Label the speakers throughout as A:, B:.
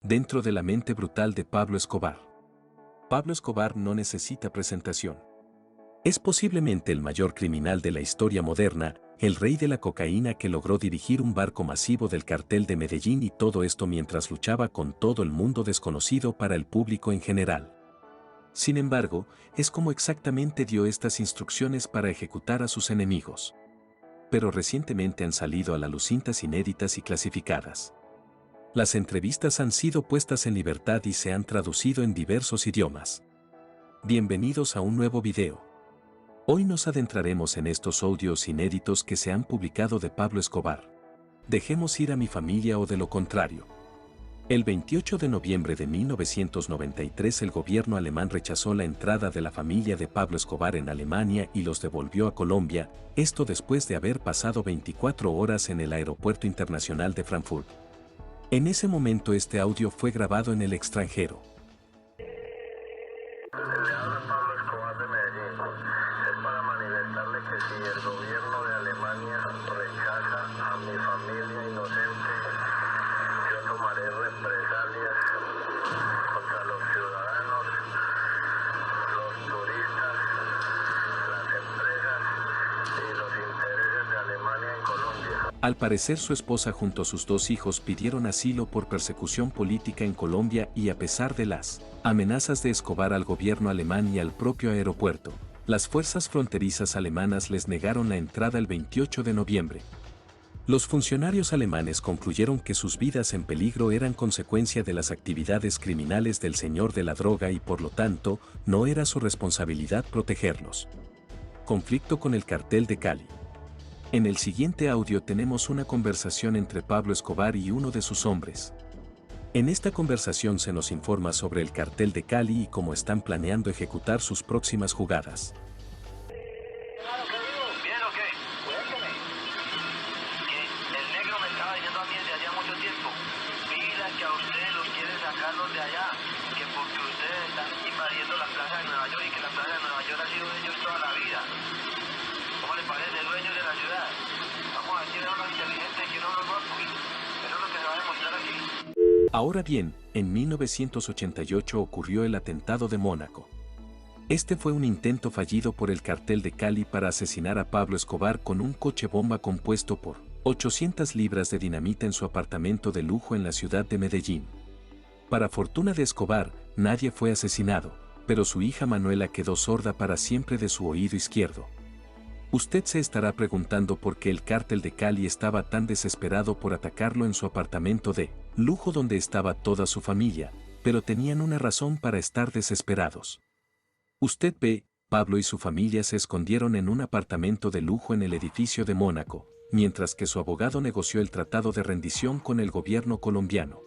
A: Dentro de la mente brutal de Pablo Escobar. Pablo Escobar no necesita presentación. Es posiblemente el mayor criminal de la historia moderna, el rey de la cocaína que logró dirigir un barco masivo del cartel de Medellín, y todo esto mientras luchaba con todo el mundo desconocido para el público en general. Sin embargo, es como exactamente dio estas instrucciones para ejecutar a sus enemigos. Pero recientemente han salido a la luz cintas inéditas y clasificadas. Las entrevistas han sido puestas en libertad y se han traducido en diversos idiomas. Bienvenidos a un nuevo video. Hoy nos adentraremos en estos audios inéditos que se han publicado de Pablo Escobar. Dejemos ir a mi familia o de lo contrario. El 28 de noviembre de 1993 el gobierno alemán rechazó la entrada de la familia de Pablo Escobar en Alemania y los devolvió a Colombia, esto después de haber pasado 24 horas en el Aeropuerto Internacional de Frankfurt. En ese momento este audio fue grabado en el extranjero.
B: Le habla Pablo Escobar de Medellín. Es para manifestarle que si el gobierno de Alemania rechaza a mi familia inocente, yo tomaré represalias contra los ciudadanos, los turistas, las empresas y los intereses de Alemania en Colombia.
A: Al parecer su esposa junto a sus dos hijos pidieron asilo por persecución política en Colombia, y a pesar de las amenazas de Escobar al gobierno alemán y al propio aeropuerto, las fuerzas fronterizas alemanas les negaron la entrada el 28 de noviembre. Los funcionarios alemanes concluyeron que sus vidas en peligro eran consecuencia de las actividades criminales del señor de la droga y por lo tanto no era su responsabilidad protegerlos. Conflicto con el cartel de Cali. En el siguiente audio tenemos una conversación entre Pablo Escobar y uno de sus hombres. En esta conversación se nos informa sobre el cartel de Cali y cómo están planeando ejecutar sus próximas jugadas.
B: ¿Bien o qué? Cuéntame. Que el negro me estaba diciendo a mí desde hacía mucho tiempo. Mira que a ustedes los quieren sacarlos de allá, que porque ustedes están invadiendo la plaza de Nueva York y que la plaza de Nueva York ha sido de ellos toda la vida. ¿Cómo les parece, dueños de la ciudad? Vamos a decir a unos inteligentes que no los guapos. Eso es lo que se va a demostrar aquí.
A: Ahora bien, en 1988 ocurrió el atentado de Mónaco. Este fue un intento fallido por el cartel de Cali para asesinar a Pablo Escobar con un coche bomba compuesto por 800 libras de dinamita en su apartamento de lujo en la ciudad de Medellín. Para fortuna de Escobar, nadie fue asesinado, pero su hija Manuela quedó sorda para siempre de su oído izquierdo. Usted se estará preguntando por qué el cártel de Cali estaba tan desesperado por atacarlo en su apartamento de lujo donde estaba toda su familia, pero tenían una razón para estar desesperados. Usted ve, Pablo y su familia se escondieron en un apartamento de lujo en el edificio de Mónaco, mientras que su abogado negoció el tratado de rendición con el gobierno colombiano.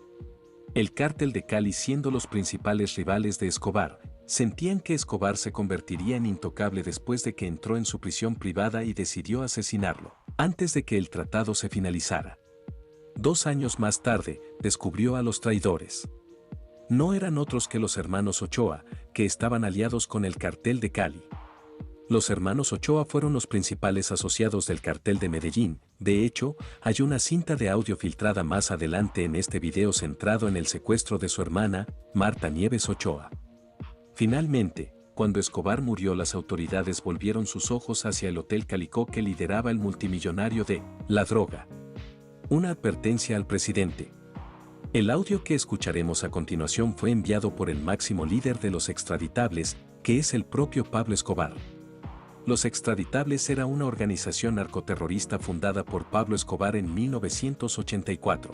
A: El cártel de Cali, siendo los principales rivales de Escobar, sentían que Escobar se convertiría en intocable después de que entró en su prisión privada y decidió asesinarlo, antes de que el tratado se finalizara. 2 años más tarde, descubrió a los traidores. No eran otros que los hermanos Ochoa, que estaban aliados con el cartel de Cali. Los hermanos Ochoa fueron los principales asociados del cartel de Medellín. De hecho, hay una cinta de audio filtrada más adelante en este video centrado en el secuestro de su hermana, Marta Nieves Ochoa. Finalmente, cuando Escobar murió, las autoridades volvieron sus ojos hacia el Hotel Calicó que lideraba el multimillonario de la droga. Una advertencia al presidente. El audio que escucharemos a continuación fue enviado por el máximo líder de los extraditables, que es el propio Pablo Escobar. Los Extraditables era una organización narcoterrorista fundada por Pablo Escobar en 1984.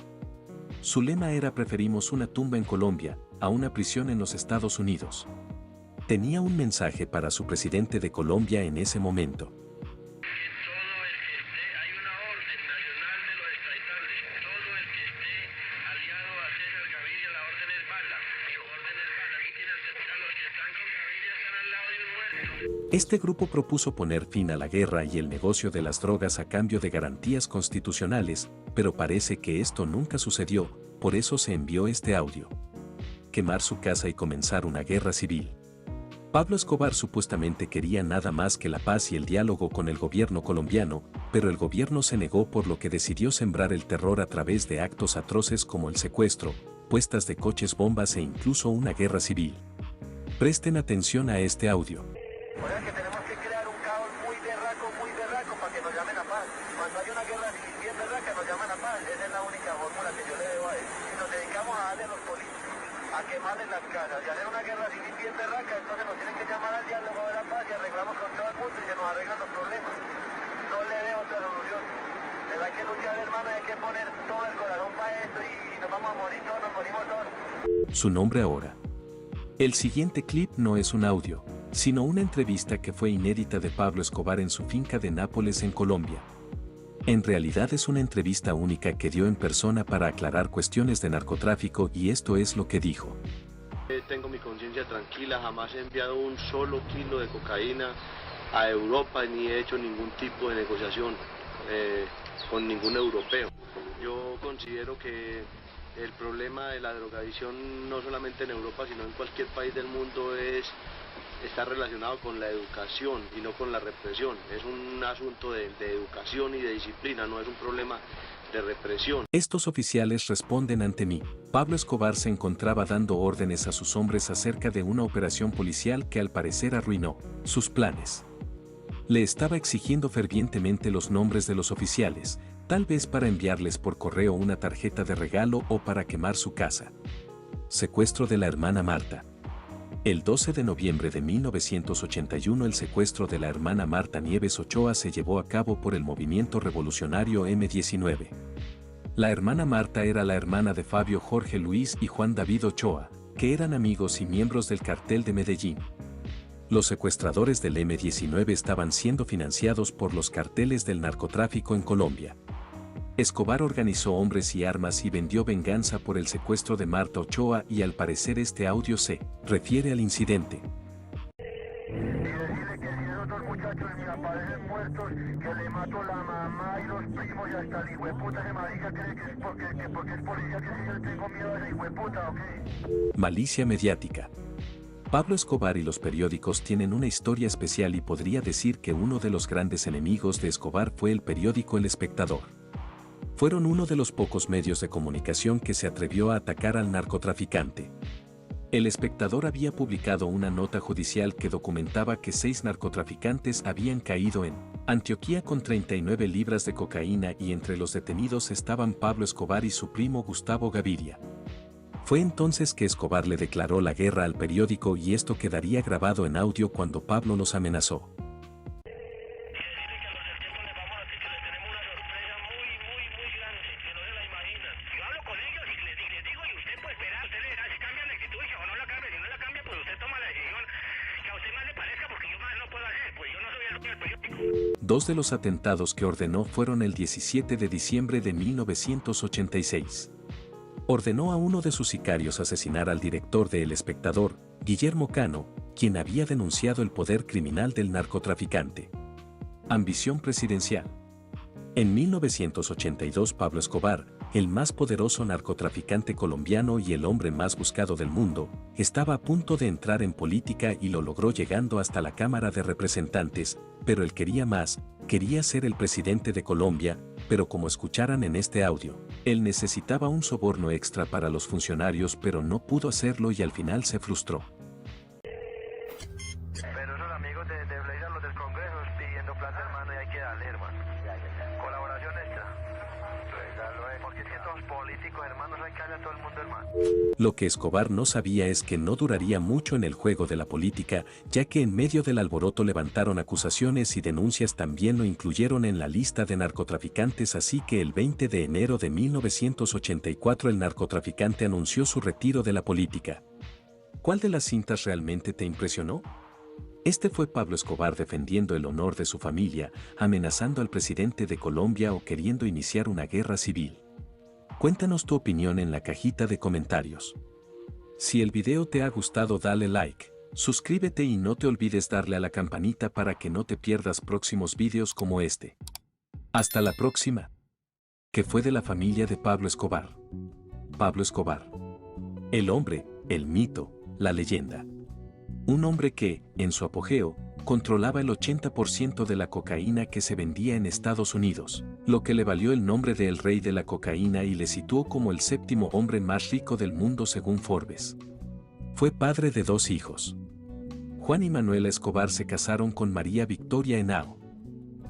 A: Su lema era: preferimos una tumba en Colombia a una prisión en los Estados Unidos. Tenía un mensaje para su presidente de Colombia en ese momento.
B: Hay una orden nacional de los extraditables. Todo el que esté aliado a César Gaviria, la orden es bala. Mi orden es bala. Aquí tienen a los que están con Gaviria, están al lado de un muerto.
A: Este grupo propuso poner fin a la guerra y el negocio de las drogas a cambio de garantías constitucionales, pero parece que esto nunca sucedió, por eso se envió este audio. Quemar su casa y comenzar una guerra civil. Pablo Escobar supuestamente quería nada más que la paz y el diálogo con el gobierno colombiano, pero el gobierno se negó, por lo que decidió sembrar el terror a través de actos atroces como el secuestro, puestas de coches bombas e incluso una guerra civil. Presten atención a este audio.
B: O sea que tenemos que crear un caos muy berraco para que nos llamen a paz. Cuando hay una guerra civil bien berraca nos llaman a paz. Esa es la única fórmula que yo le debo a él. Si nos dedicamos a darle a los políticos, a quemarles las casas y hacer una guerra civil bien berraca, entonces nos tienen que llamar al diálogo de la paz y arreglamos con todo el mundo y se nos arreglan los problemas. No le veo otra solución. Hay que luchar, hermano, hay que poner todo el corazón para esto y nos vamos a morir todos, nos morimos todos.
A: Su nombre ahora. El siguiente clip no es un audio, sino una entrevista que fue inédita de Pablo Escobar en su finca de Nápoles en Colombia. En realidad es una entrevista única que dio en persona para aclarar cuestiones de narcotráfico y esto es lo que dijo.
C: Tengo mi conciencia tranquila, jamás he enviado un solo kilo de cocaína a Europa ni he hecho ningún tipo de negociación con ningún europeo. Yo considero que el problema de la drogadicción no solamente en Europa sino en cualquier país del mundo está relacionado con la educación y no con la represión. Es un asunto de educación y de disciplina, no es un problema de represión.
A: Estos oficiales responden ante mí. Pablo Escobar se encontraba dando órdenes a sus hombres acerca de una operación policial que al parecer arruinó sus planes. Le estaba exigiendo fervientemente los nombres de los oficiales, tal vez para enviarles por correo una tarjeta de regalo o para quemar su casa. Secuestro de la hermana Marta. El 12 de noviembre de 1981 el secuestro de la hermana Marta Nieves Ochoa se llevó a cabo por el movimiento revolucionario M-19. La hermana Marta era la hermana de Fabio Jorge Luis y Juan David Ochoa, que eran amigos y miembros del cartel de Medellín. Los secuestradores del M-19 estaban siendo financiados por los carteles del narcotráfico en Colombia. Escobar organizó hombres y armas y vendió venganza por el secuestro de Marta Ochoa y al parecer este audio se refiere al incidente.
B: Y decirle que si esos dos muchachos me aparecen muertos, que le mato la mamá y los primos y hasta el hijueputa ese marica cree que es porque es policía que si yo tengo miedo a ese hijueputa, ¿ok?
A: Malicia mediática. Pablo Escobar y los periódicos tienen una historia especial y podría decir que uno de los grandes enemigos de Escobar fue el periódico El Espectador. Fueron uno de los pocos medios de comunicación que se atrevió a atacar al narcotraficante. El Espectador había publicado una nota judicial que documentaba que 6 narcotraficantes habían caído en Antioquía con 39 libras de cocaína y entre los detenidos estaban Pablo Escobar y su primo Gustavo Gaviria. Fue entonces que Escobar le declaró la guerra al periódico y esto quedaría grabado en audio cuando Pablo los amenazó. Dos de los atentados que ordenó fueron el 17 de diciembre de 1986. Ordenó a uno de sus sicarios asesinar al director de El Espectador, Guillermo Cano, quien había denunciado el poder criminal del narcotraficante. Ambición presidencial. En 1982 Pablo Escobar, el más poderoso narcotraficante colombiano y el hombre más buscado del mundo, estaba a punto de entrar en política y lo logró llegando hasta la Cámara de Representantes, pero él quería más, quería ser el presidente de Colombia, pero como escucharan en este audio, él necesitaba un soborno extra para los funcionarios pero no pudo hacerlo y al final se frustró.
B: Pero esos amigos de Blazer, los del Congreso, pidiendo plata, hermano, y hay que darle, hermano. Colaboración extra. Porque es que todos políticos, hermanos, hay que darle a todo el mundo, hermano.
A: Lo que Escobar no sabía es que no duraría mucho en el juego de la política, ya que en medio del alboroto levantaron acusaciones y denuncias también lo incluyeron en la lista de narcotraficantes, así que el 20 de enero de 1984 el narcotraficante anunció su retiro de la política. ¿Cuál de las cintas realmente te impresionó? Este fue Pablo Escobar defendiendo el honor de su familia, amenazando al presidente de Colombia o queriendo iniciar una guerra civil. Cuéntanos tu opinión en la cajita de comentarios. Si el video te ha gustado dale like, suscríbete y no te olvides darle a la campanita para que no te pierdas próximos videos como este. Hasta la próxima. ¿Qué fue de la familia de Pablo Escobar? Pablo Escobar. El hombre, el mito, la leyenda. Un hombre que, en su apogeo, controlaba el 80% de la cocaína que se vendía en Estados Unidos. lo que le valió el nombre de el rey de la cocaína y le situó como el séptimo hombre más rico del mundo según Forbes. Fue padre de 2 hijos. Juan y Manuela Escobar se casaron con María Victoria Henao.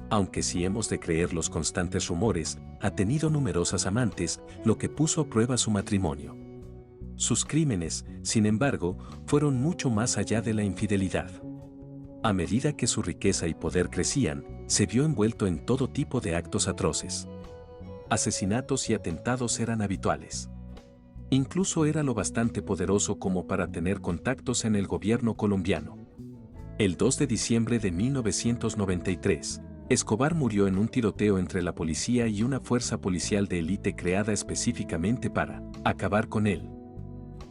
A: Aunque si hemos de creer los constantes rumores, ha tenido numerosas amantes, lo que puso a prueba su matrimonio. Sus crímenes, sin embargo, fueron mucho más allá de la infidelidad. A medida que su riqueza y poder crecían, se vio envuelto en todo tipo de actos atroces. Asesinatos y atentados eran habituales. Incluso era lo bastante poderoso como para tener contactos en el gobierno colombiano. El 2 de diciembre de 1993, Escobar murió en un tiroteo entre la policía y una fuerza policial de élite creada específicamente para acabar con él.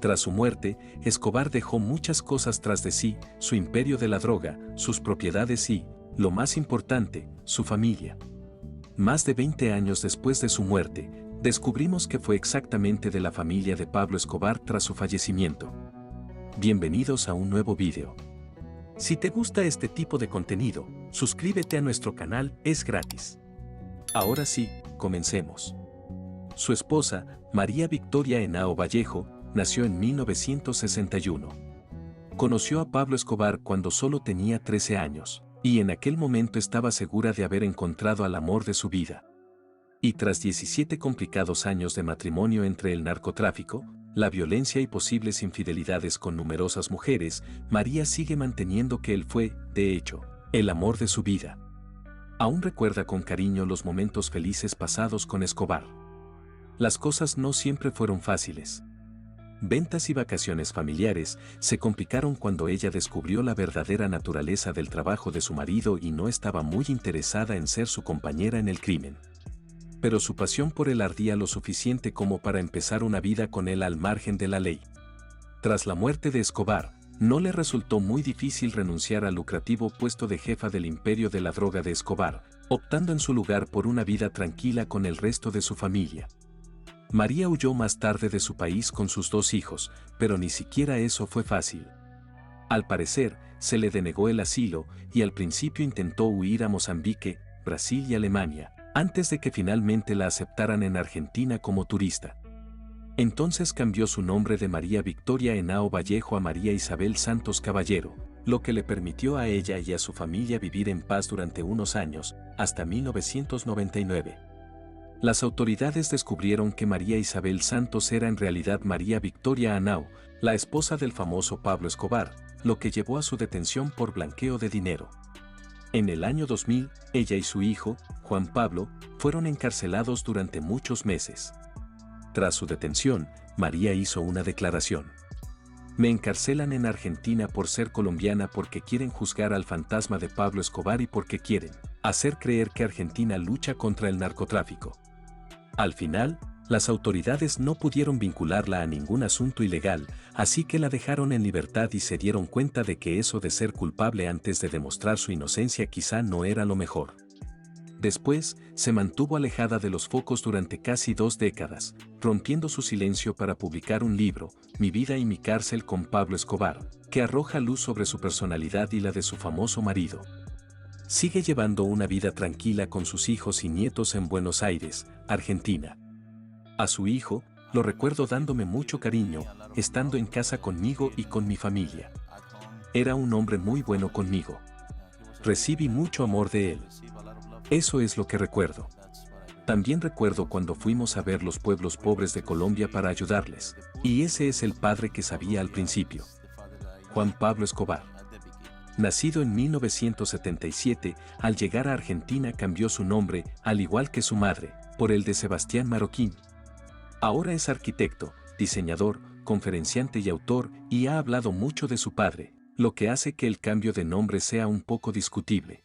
A: Tras su muerte, Escobar dejó muchas cosas tras de sí, su imperio de la droga, sus propiedades y, lo más importante, su familia. Más de 20 años después de su muerte, descubrimos que fue exactamente de la familia de Pablo Escobar tras su fallecimiento. Bienvenidos a un nuevo video. Si te gusta este tipo de contenido, suscríbete a nuestro canal, es gratis. Ahora sí, comencemos. Su esposa, María Victoria Henao Vallejo, nació en 1961. Conoció a Pablo Escobar cuando solo tenía 13 años, y en aquel momento estaba segura de haber encontrado al amor de su vida. Y tras 17 complicados años de matrimonio entre el narcotráfico, la violencia y posibles infidelidades con numerosas mujeres, María sigue manteniendo que él fue, de hecho, el amor de su vida. Aún recuerda con cariño los momentos felices pasados con Escobar. Las cosas no siempre fueron fáciles. Ventas y vacaciones familiares se complicaron cuando ella descubrió la verdadera naturaleza del trabajo de su marido y no estaba muy interesada en ser su compañera en el crimen. Pero su pasión por él ardía lo suficiente como para empezar una vida con él al margen de la ley. Tras la muerte de Escobar, no le resultó muy difícil renunciar al lucrativo puesto de jefa del imperio de la droga de Escobar, optando en su lugar por una vida tranquila con el resto de su familia. María huyó más tarde de su país con sus 2 hijos, pero ni siquiera eso fue fácil. Al parecer, se le denegó el asilo y al principio intentó huir a Mozambique, Brasil y Alemania, antes de que finalmente la aceptaran en Argentina como turista. Entonces cambió su nombre de María Victoria Henao Vallejo a María Isabel Santos Caballero, lo que le permitió a ella y a su familia vivir en paz durante unos años, hasta 1999. Las autoridades descubrieron que María Isabel Santos era en realidad María Victoria Henao, la esposa del famoso Pablo Escobar, lo que llevó a su detención por blanqueo de dinero. En el año 2000, ella y su hijo, Juan Pablo, fueron encarcelados durante muchos meses. Tras su detención, María hizo una declaración. Me encarcelan en Argentina por ser colombiana porque quieren juzgar al fantasma de Pablo Escobar y porque quieren hacer creer que Argentina lucha contra el narcotráfico. Al final, las autoridades no pudieron vincularla a ningún asunto ilegal, así que la dejaron en libertad y se dieron cuenta de que eso de ser culpable antes de demostrar su inocencia quizá no era lo mejor. Después, se mantuvo alejada de los focos durante casi 2 décadas, rompiendo su silencio para publicar un libro, Mi vida y mi cárcel con Pablo Escobar, que arroja luz sobre su personalidad y la de su famoso marido. Sigue llevando una vida tranquila con sus hijos y nietos en Buenos Aires, Argentina. A su hijo, lo recuerdo dándome mucho cariño, estando en casa conmigo y con mi familia. Era un hombre muy bueno conmigo. Recibí mucho amor de él. Eso es lo que recuerdo. También recuerdo cuando fuimos a ver los pueblos pobres de Colombia para ayudarles, y ese es el padre que sabía al principio. Juan Pablo Escobar. Nacido en 1977, al llegar a Argentina cambió su nombre, al igual que su madre, por el de Sebastián Marroquín. Ahora es arquitecto, diseñador, conferenciante y autor, y ha hablado mucho de su padre, lo que hace que el cambio de nombre sea un poco discutible.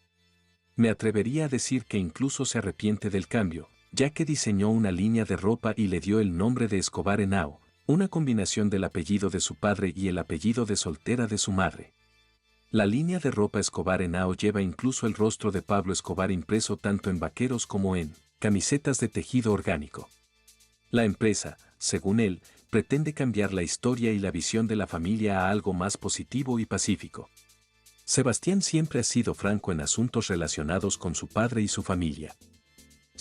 A: Me atrevería a decir que incluso se arrepiente del cambio, ya que diseñó una línea de ropa y le dio el nombre de Escobar Henao, una combinación del apellido de su padre y el apellido de soltera de su madre. La línea de ropa Escobar Henao lleva incluso el rostro de Pablo Escobar impreso tanto en vaqueros como en camisetas de tejido orgánico. La empresa, según él, pretende cambiar la historia y la visión de la familia a algo más positivo y pacífico. Sebastián siempre ha sido franco en asuntos relacionados con su padre y su familia.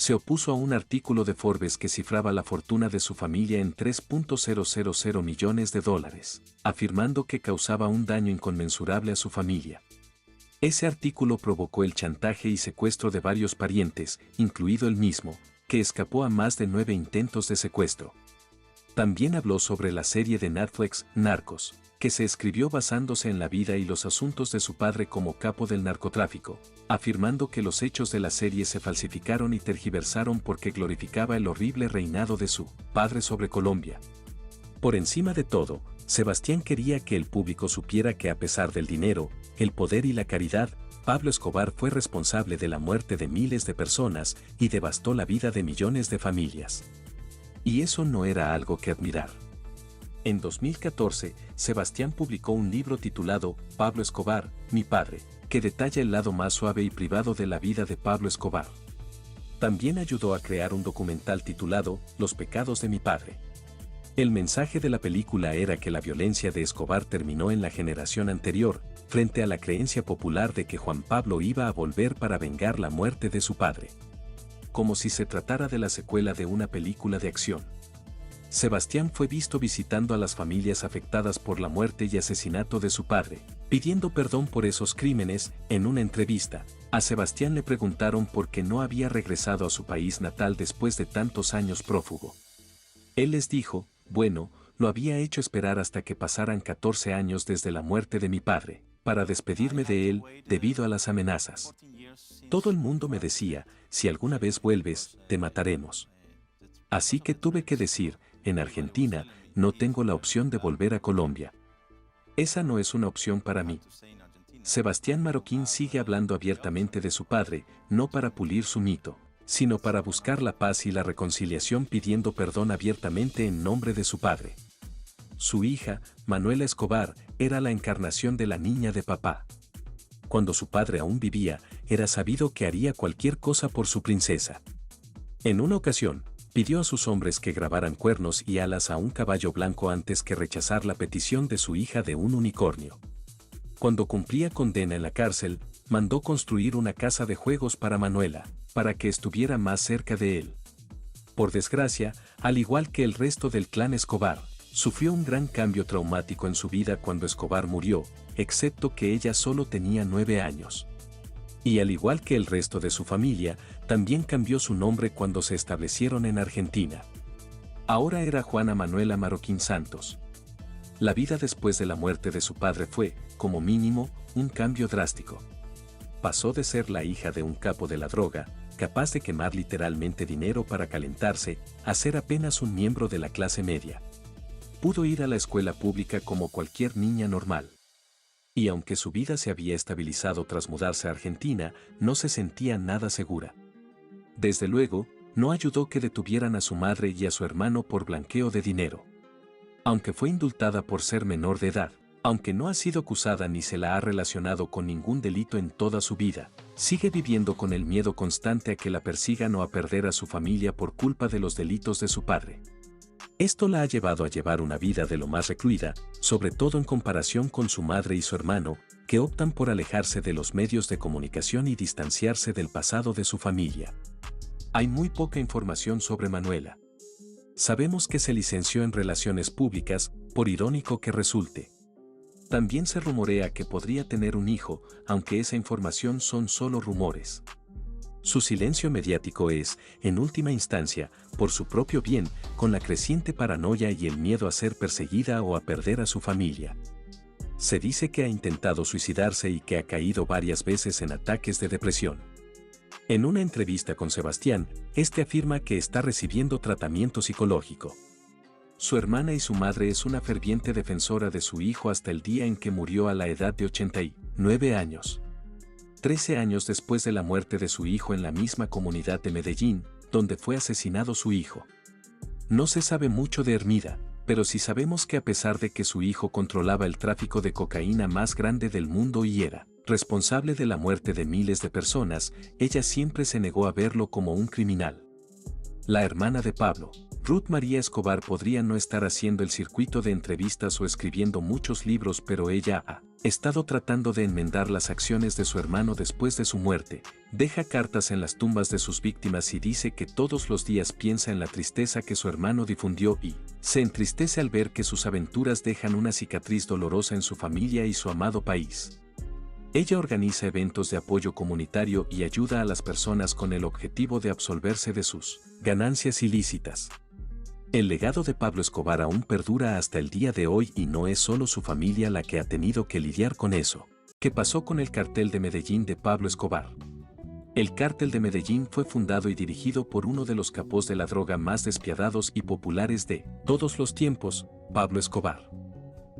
A: se opuso a un artículo de Forbes que cifraba la fortuna de su familia en $3.000 millones, afirmando que causaba un daño inconmensurable a su familia. Ese artículo provocó el chantaje y secuestro de varios parientes, incluido él mismo, que escapó a más de 9 intentos de secuestro. También habló sobre la serie de Netflix, Narcos, que se escribió basándose en la vida y los asuntos de su padre como capo del narcotráfico, afirmando que los hechos de la serie se falsificaron y tergiversaron porque glorificaba el horrible reinado de su padre sobre Colombia. Por encima de todo, Sebastián quería que el público supiera que a pesar del dinero, el poder y la caridad, Pablo Escobar fue responsable de la muerte de miles de personas y devastó la vida de millones de familias. Y eso no era algo que admirar. En 2014, Sebastián publicó un libro titulado Pablo Escobar, mi padre, que detalla el lado más suave y privado de la vida de Pablo Escobar. También ayudó a crear un documental titulado Los pecados de mi padre. El mensaje de la película era que la violencia de Escobar terminó en la generación anterior, frente a la creencia popular de que Juan Pablo iba a volver para vengar la muerte de su padre. Como si se tratara de la secuela de una película de acción. Sebastián fue visto visitando a las familias afectadas por la muerte y asesinato de su padre, pidiendo perdón por esos crímenes. En una entrevista, a Sebastián le preguntaron por qué no había regresado a su país natal después de tantos años prófugo. Él les dijo, bueno, lo había hecho esperar hasta que pasaran 14 años desde la muerte de mi padre, para despedirme de él, debido a las amenazas. Todo el mundo me decía, si alguna vez vuelves, te mataremos. Así que tuve que decir, en Argentina, no tengo la opción de volver a Colombia. Esa no es una opción para mí. Sebastián Marroquín sigue hablando abiertamente de su padre, no para pulir su mito, sino para buscar la paz y la reconciliación pidiendo perdón abiertamente en nombre de su padre. Su hija, Manuela Escobar, era la encarnación de la niña de papá. Cuando su padre aún vivía, era sabido que haría cualquier cosa por su princesa. En una ocasión, pidió a sus hombres que grabaran cuernos y alas a un caballo blanco antes que rechazar la petición de su hija de un unicornio. Cuando cumplía condena en la cárcel, mandó construir una casa de juegos para Manuela, para que estuviera más cerca de él. Por desgracia, al igual que el resto del clan Escobar, sufrió un gran cambio traumático en su vida cuando Escobar murió, excepto que ella solo tenía 9 años. Y al igual que el resto de su familia, también cambió su nombre cuando se establecieron en Argentina. Ahora era Juana Manuela Marroquín Santos. La vida después de la muerte de su padre fue, como mínimo, un cambio drástico. Pasó de ser la hija de un capo de la droga, capaz de quemar literalmente dinero para calentarse, a ser apenas un miembro de la clase media. Pudo ir a la escuela pública como cualquier niña normal. Y aunque su vida se había estabilizado tras mudarse a Argentina, no se sentía nada segura. Desde luego, no ayudó que detuvieran a su madre y a su hermano por blanqueo de dinero. Aunque fue indultada por ser menor de edad, aunque no ha sido acusada ni se la ha relacionado con ningún delito en toda su vida, sigue viviendo con el miedo constante a que la persigan o a perder a su familia por culpa de los delitos de su padre. Esto la ha llevado a llevar una vida de lo más recluida, sobre todo en comparación con su madre y su hermano, que optan por alejarse de los medios de comunicación y distanciarse del pasado de su familia. Hay muy poca información sobre Manuela. Sabemos que se licenció en Relaciones Públicas, por irónico que resulte. También se rumorea que podría tener un hijo, aunque esa información son solo rumores. Su silencio mediático es, en última instancia, por su propio bien, con la creciente paranoia y el miedo a ser perseguida o a perder a su familia. Se dice que ha intentado suicidarse y que ha caído varias veces en ataques de depresión. En una entrevista con Sebastián, este afirma que está recibiendo tratamiento psicológico. Su hermana y su madre es una ferviente defensora de su hijo hasta el día en que murió a la edad de 89 años. 13 años después de la muerte de su hijo en la misma comunidad de Medellín, donde fue asesinado su hijo. No se sabe mucho de Hermida, pero sí sabemos que a pesar de que su hijo controlaba el tráfico de cocaína más grande del mundo y era responsable de la muerte de miles de personas, ella siempre se negó a verlo como un criminal. La hermana de Pablo, Ruth María Escobar podría no estar haciendo el circuito de entrevistas o escribiendo muchos libros, pero ella ha estado tratando de enmendar las acciones de su hermano después de su muerte. Deja cartas en las tumbas de sus víctimas y dice que todos los días piensa en la tristeza que su hermano difundió y se entristece al ver que sus aventuras dejan una cicatriz dolorosa en su familia y su amado país. Ella organiza eventos de apoyo comunitario y ayuda a las personas con el objetivo de absolverse de sus ganancias ilícitas. El legado de Pablo Escobar aún perdura hasta el día de hoy y no es solo su familia la que ha tenido que lidiar con eso. ¿Qué pasó con el Cártel de Medellín de Pablo Escobar? El Cártel de Medellín fue fundado y dirigido por uno de los capos de la droga más despiadados y populares de todos los tiempos, Pablo Escobar.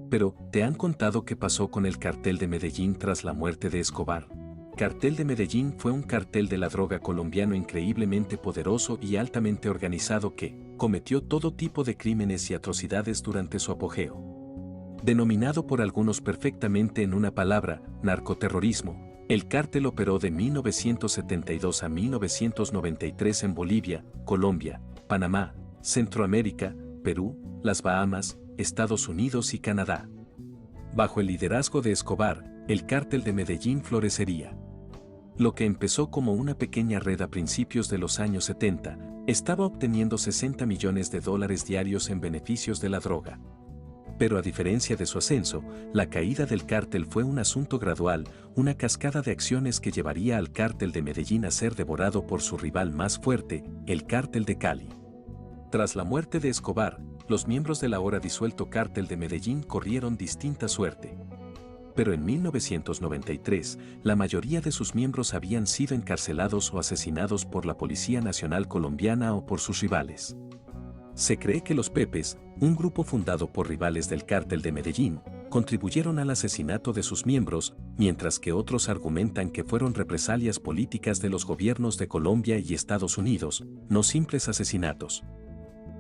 A: Pero, ¿te han contado qué pasó con el Cártel de Medellín tras la muerte de Escobar? Cártel de Medellín fue un cartel de la droga colombiano increíblemente poderoso y altamente organizado que cometió todo tipo de crímenes y atrocidades durante su apogeo. Denominado por algunos perfectamente en una palabra, narcoterrorismo, el cártel operó de 1972 a 1993 en Bolivia, Colombia, Panamá, Centroamérica, Perú, las Bahamas, Estados Unidos y Canadá. Bajo el liderazgo de Escobar, el Cártel de Medellín florecería. Lo que empezó como una pequeña red a principios de los años 70, estaba obteniendo $60 millones diarios en beneficios de la droga. Pero a diferencia de su ascenso, la caída del cártel fue un asunto gradual, una cascada de acciones que llevaría al Cártel de Medellín a ser devorado por su rival más fuerte, el Cártel de Cali. Tras la muerte de Escobar, los miembros del ahora disuelto Cártel de Medellín corrieron distinta suerte. Pero en 1993, la mayoría de sus miembros habían sido encarcelados o asesinados por la Policía Nacional Colombiana o por sus rivales. Se cree que los Pepes, un grupo fundado por rivales del Cártel de Medellín, contribuyeron al asesinato de sus miembros, mientras que otros argumentan que fueron represalias políticas de los gobiernos de Colombia y Estados Unidos, no simples asesinatos.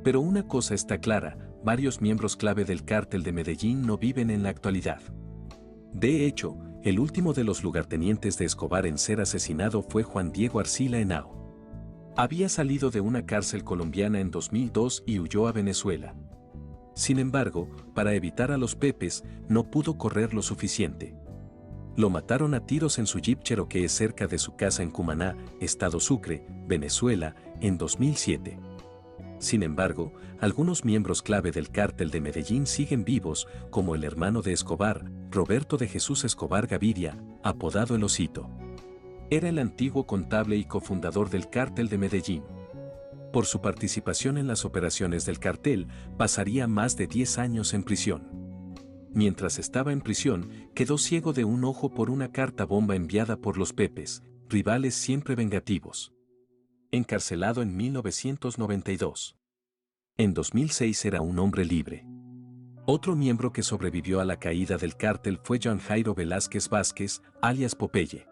A: Pero una cosa está clara, varios miembros clave del Cártel de Medellín no viven en la actualidad. De hecho, el último de los lugartenientes de Escobar en ser asesinado fue Juan Diego Arcila Henao. Había salido de una cárcel colombiana en 2002 y huyó a Venezuela. Sin embargo, para evitar a los Pepes, no pudo correr lo suficiente. Lo mataron a tiros en su Jeep Cherokee cerca de su casa en Cumaná, Estado Sucre, Venezuela, en 2007. Sin embargo, algunos miembros clave del Cártel de Medellín siguen vivos, como el hermano de Escobar, Roberto de Jesús Escobar Gaviria, apodado El Osito. Era el antiguo contable y cofundador del Cártel de Medellín. Por su participación en las operaciones del cartel, pasaría más de 10 años en prisión. Mientras estaba en prisión, quedó ciego de un ojo por una carta bomba enviada por los Pepes, rivales siempre vengativos. Encarcelado en 1992. En 2006 era un hombre libre. Otro miembro que sobrevivió a la caída del cártel fue John Jairo Velázquez Vázquez, alias Popeye.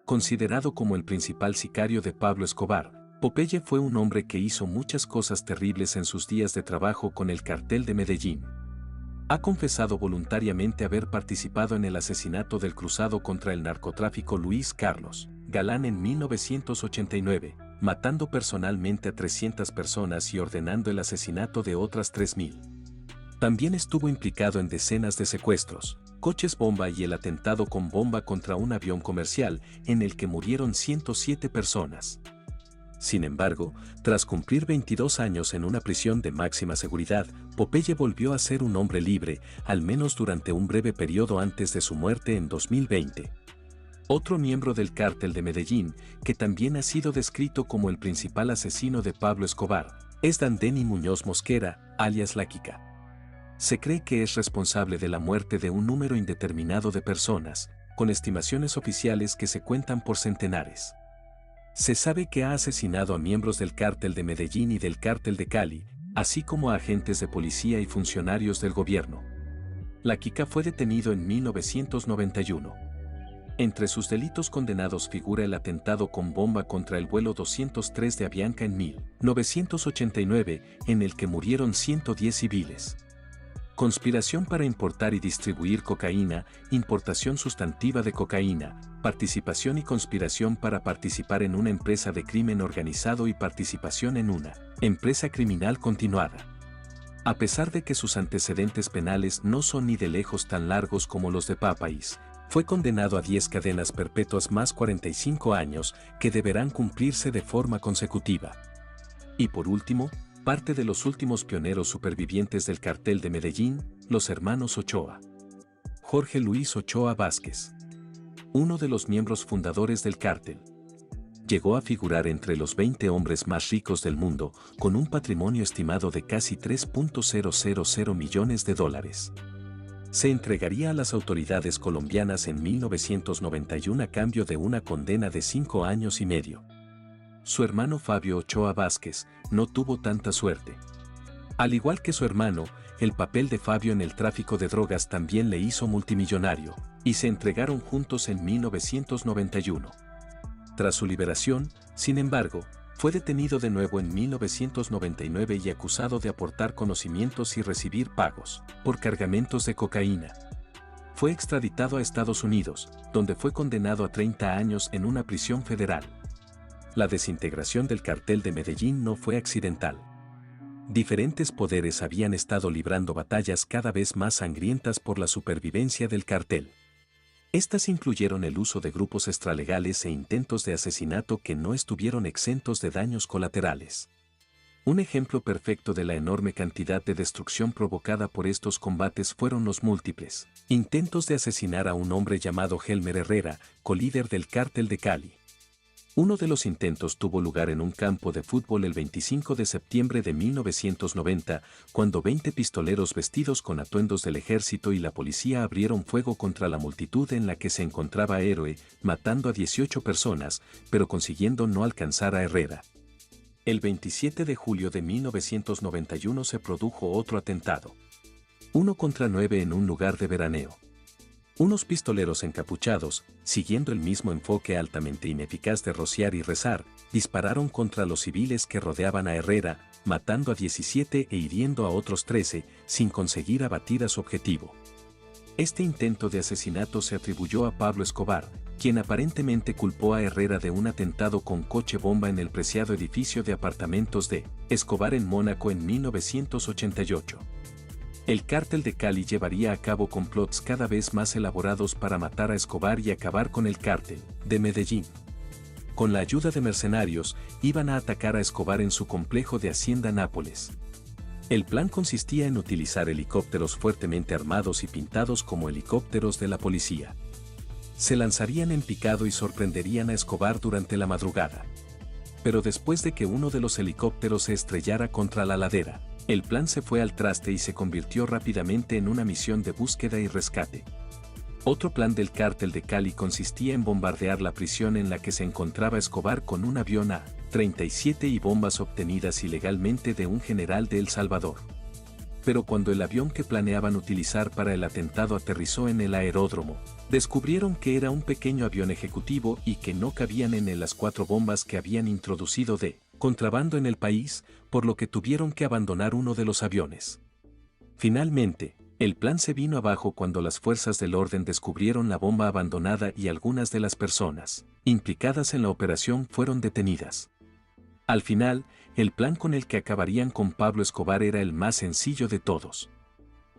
A: Considerado como el principal sicario de Pablo Escobar, Popeye fue un hombre que hizo muchas cosas terribles en sus días de trabajo con el Cártel de Medellín. Ha confesado voluntariamente haber participado en el asesinato del cruzado contra el narcotráfico Luis Carlos Galán en 1989, matando personalmente a 300 personas y ordenando el asesinato de otras 3.000. También estuvo implicado en decenas de secuestros, coches bomba y el atentado con bomba contra un avión comercial en el que murieron 107 personas. Sin embargo, tras cumplir 22 años en una prisión de máxima seguridad, Popeye volvió a ser un hombre libre, al menos durante un breve periodo antes de su muerte en 2020. Otro miembro del Cártel de Medellín, que también ha sido descrito como el principal asesino de Pablo Escobar, es Dandeny Muñoz Mosquera, alias La Quica. Se cree que es responsable de la muerte de un número indeterminado de personas, con estimaciones oficiales que se cuentan por centenares. Se sabe que ha asesinado a miembros del Cártel de Medellín y del Cártel de Cali, así como a agentes de policía y funcionarios del gobierno. La Quica fue detenido en 1991. Entre sus delitos condenados figura el atentado con bomba contra el vuelo 203 de Avianca en 1989, en el que murieron 110 civiles. Conspiración para importar y distribuir cocaína, importación sustantiva de cocaína, participación y conspiración para participar en una empresa de crimen organizado y participación en una empresa criminal continuada. A pesar de que sus antecedentes penales no son ni de lejos tan largos como los de Pápais, fue condenado a 10 cadenas perpetuas más 45 años que deberán cumplirse de forma consecutiva. Y por último, parte de los últimos pioneros supervivientes del cartel de Medellín, los hermanos Ochoa. Jorge Luis Ochoa Vázquez, uno de los miembros fundadores del cártel, llegó a figurar entre los 20 hombres más ricos del mundo, con un patrimonio estimado de casi $3.000 millones. Se entregaría a las autoridades colombianas en 1991 a cambio de una condena de 5 años y medio. Su hermano Fabio Ochoa Vázquez no tuvo tanta suerte. Al igual que su hermano, el papel de Fabio en el tráfico de drogas también le hizo multimillonario, y se entregaron juntos en 1991. Tras su liberación, sin embargo, fue detenido de nuevo en 1999 y acusado de aportar conocimientos y recibir pagos por cargamentos de cocaína. Fue extraditado a Estados Unidos, donde fue condenado a 30 años en una prisión federal. La desintegración del cartel de Medellín no fue accidental. Diferentes poderes habían estado librando batallas cada vez más sangrientas por la supervivencia del cartel. Estas incluyeron el uso de grupos extralegales e intentos de asesinato que no estuvieron exentos de daños colaterales. Un ejemplo perfecto de la enorme cantidad de destrucción provocada por estos combates fueron los múltiples intentos de asesinar a un hombre llamado Helmer Herrera, colíder del cártel de Cali. Uno de los intentos tuvo lugar en un campo de fútbol el 25 de septiembre de 1990, cuando 20 pistoleros vestidos con atuendos del ejército y la policía abrieron fuego contra la multitud en la que se encontraba Héroe, matando a 18 personas, pero consiguiendo no alcanzar a Herrera. El 27 de julio de 1991 se produjo otro atentado. 1 contra 9 en un lugar de veraneo. Unos pistoleros encapuchados, siguiendo el mismo enfoque altamente ineficaz de rociar y rezar, dispararon contra los civiles que rodeaban a Herrera, matando a 17 e hiriendo a otros 13, sin conseguir abatir a su objetivo. Este intento de asesinato se atribuyó a Pablo Escobar, quien aparentemente culpó a Herrera de un atentado con coche bomba en el preciado edificio de apartamentos de Escobar en Mónaco en 1988. El cártel de Cali llevaría a cabo complots cada vez más elaborados para matar a Escobar y acabar con el cártel de Medellín. Con la ayuda de mercenarios, iban a atacar a Escobar en su complejo de Hacienda Nápoles. El plan consistía en utilizar helicópteros fuertemente armados y pintados como helicópteros de la policía. Se lanzarían en picado y sorprenderían a Escobar durante la madrugada. Pero después de que uno de los helicópteros se estrellara contra la ladera, el plan se fue al traste y se convirtió rápidamente en una misión de búsqueda y rescate. Otro plan del cártel de Cali consistía en bombardear la prisión en la que se encontraba Escobar con un avión A-37 y bombas obtenidas ilegalmente de un general de El Salvador. Pero cuando el avión que planeaban utilizar para el atentado aterrizó en el aeródromo, descubrieron que era un pequeño avión ejecutivo y que no cabían en él las 4 bombas que habían introducido de contrabando en el país, por lo que tuvieron que abandonar uno de los aviones. Finalmente, el plan se vino abajo cuando las fuerzas del orden descubrieron la bomba abandonada y algunas de las personas implicadas en la operación fueron detenidas. Al final, el plan con el que acabarían con Pablo Escobar era el más sencillo de todos.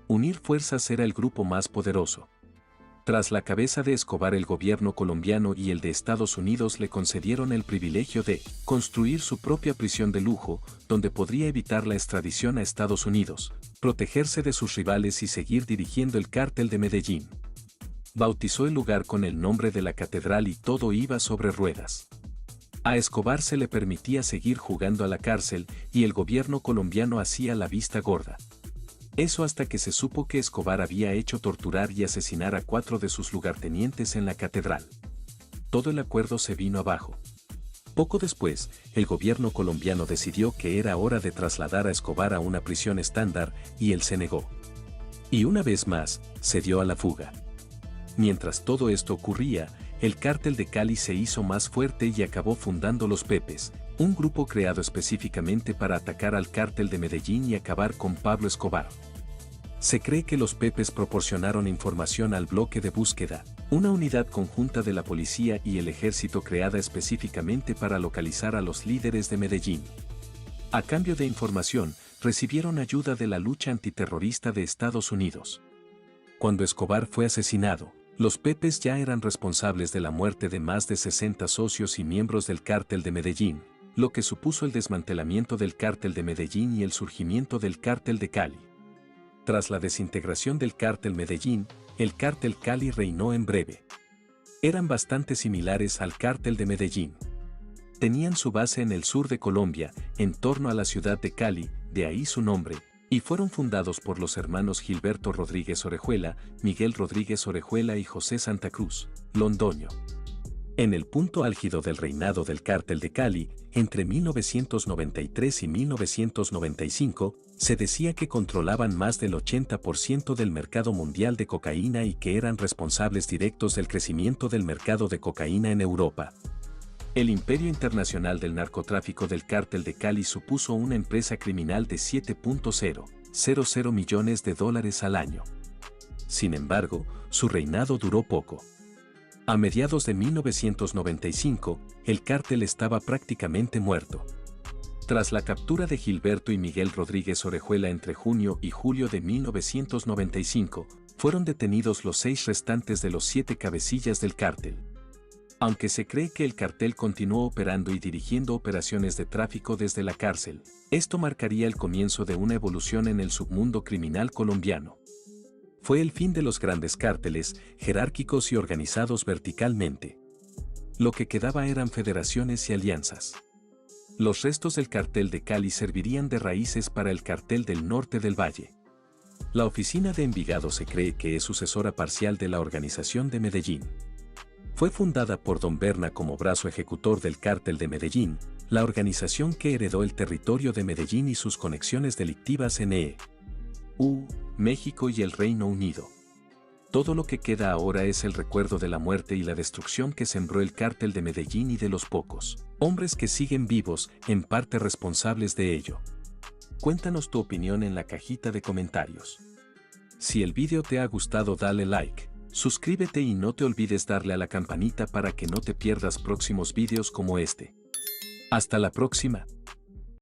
A: Unir fuerzas era el grupo más poderoso. Tras la cabeza de Escobar, el gobierno colombiano y el de Estados Unidos le concedieron el privilegio de construir su propia prisión de lujo, donde podría evitar la extradición a Estados Unidos, protegerse de sus rivales y seguir dirigiendo el cártel de Medellín. Bautizó el lugar con el nombre de la catedral y todo iba sobre ruedas. A Escobar se le permitía seguir jugando a la cárcel y el gobierno colombiano hacía la vista gorda. Eso hasta que se supo que Escobar había hecho torturar y asesinar a 4 de sus lugartenientes en la catedral. Todo el acuerdo se vino abajo. Poco después, el gobierno colombiano decidió que era hora de trasladar a Escobar a una prisión estándar y él se negó. Y una vez más, se dio a la fuga. Mientras todo esto ocurría, el cártel de Cali se hizo más fuerte y acabó fundando los Pepes, un grupo creado específicamente para atacar al cártel de Medellín y acabar con Pablo Escobar. Se cree que los Pepes proporcionaron información al bloque de búsqueda, una unidad conjunta de la policía y el ejército creada específicamente para localizar a los líderes de Medellín. A cambio de información, recibieron ayuda de la lucha antiterrorista de Estados Unidos. Cuando Escobar fue asesinado, los Pepes ya eran responsables de la muerte de más de 60 socios y miembros del Cártel de Medellín, lo que supuso el desmantelamiento del Cártel de Medellín y el surgimiento del Cártel de Cali. Tras la desintegración del Cártel Medellín, el Cártel Cali reinó en breve. Eran bastante similares al Cártel de Medellín. Tenían su base en el sur de Colombia, en torno a la ciudad de Cali, de ahí su nombre, y fueron fundados por los hermanos Gilberto Rodríguez Orejuela, Miguel Rodríguez Orejuela y José Santa Cruz, Londoño. En el punto álgido del reinado del Cártel de Cali, entre 1993 y 1995, se decía que controlaban más del 80% del mercado mundial de cocaína y que eran responsables directos del crecimiento del mercado de cocaína en Europa. El imperio internacional del narcotráfico del Cártel de Cali supuso una empresa criminal de $7.000 millones al año. Sin embargo, su reinado duró poco. A mediados de 1995, el cártel estaba prácticamente muerto. Tras la captura de Gilberto y Miguel Rodríguez Orejuela entre junio y julio de 1995, fueron detenidos los 6 restantes de los 7 cabecillas del cártel. Aunque se cree que el cartel continuó operando y dirigiendo operaciones de tráfico desde la cárcel, esto marcaría el comienzo de una evolución en el submundo criminal colombiano. Fue el fin de los grandes cárteles, jerárquicos y organizados verticalmente. Lo que quedaba eran federaciones y alianzas. Los restos del cartel de Cali servirían de raíces para el cartel del norte del Valle. La oficina de Envigado se cree que es sucesora parcial de la organización de Medellín. Fue fundada por Don Berna como brazo ejecutor del Cártel de Medellín, la organización que heredó el territorio de Medellín y sus conexiones delictivas en EU, México y el Reino Unido. Todo lo que queda ahora es el recuerdo de la muerte y la destrucción que sembró el Cártel de Medellín y de los pocos hombres que siguen vivos, en parte responsables de ello. Cuéntanos tu opinión en la cajita de comentarios. Si el vídeo te ha gustado, dale like, suscríbete y no te olvides darle a la campanita para que no te pierdas próximos vídeos como este. Hasta la próxima.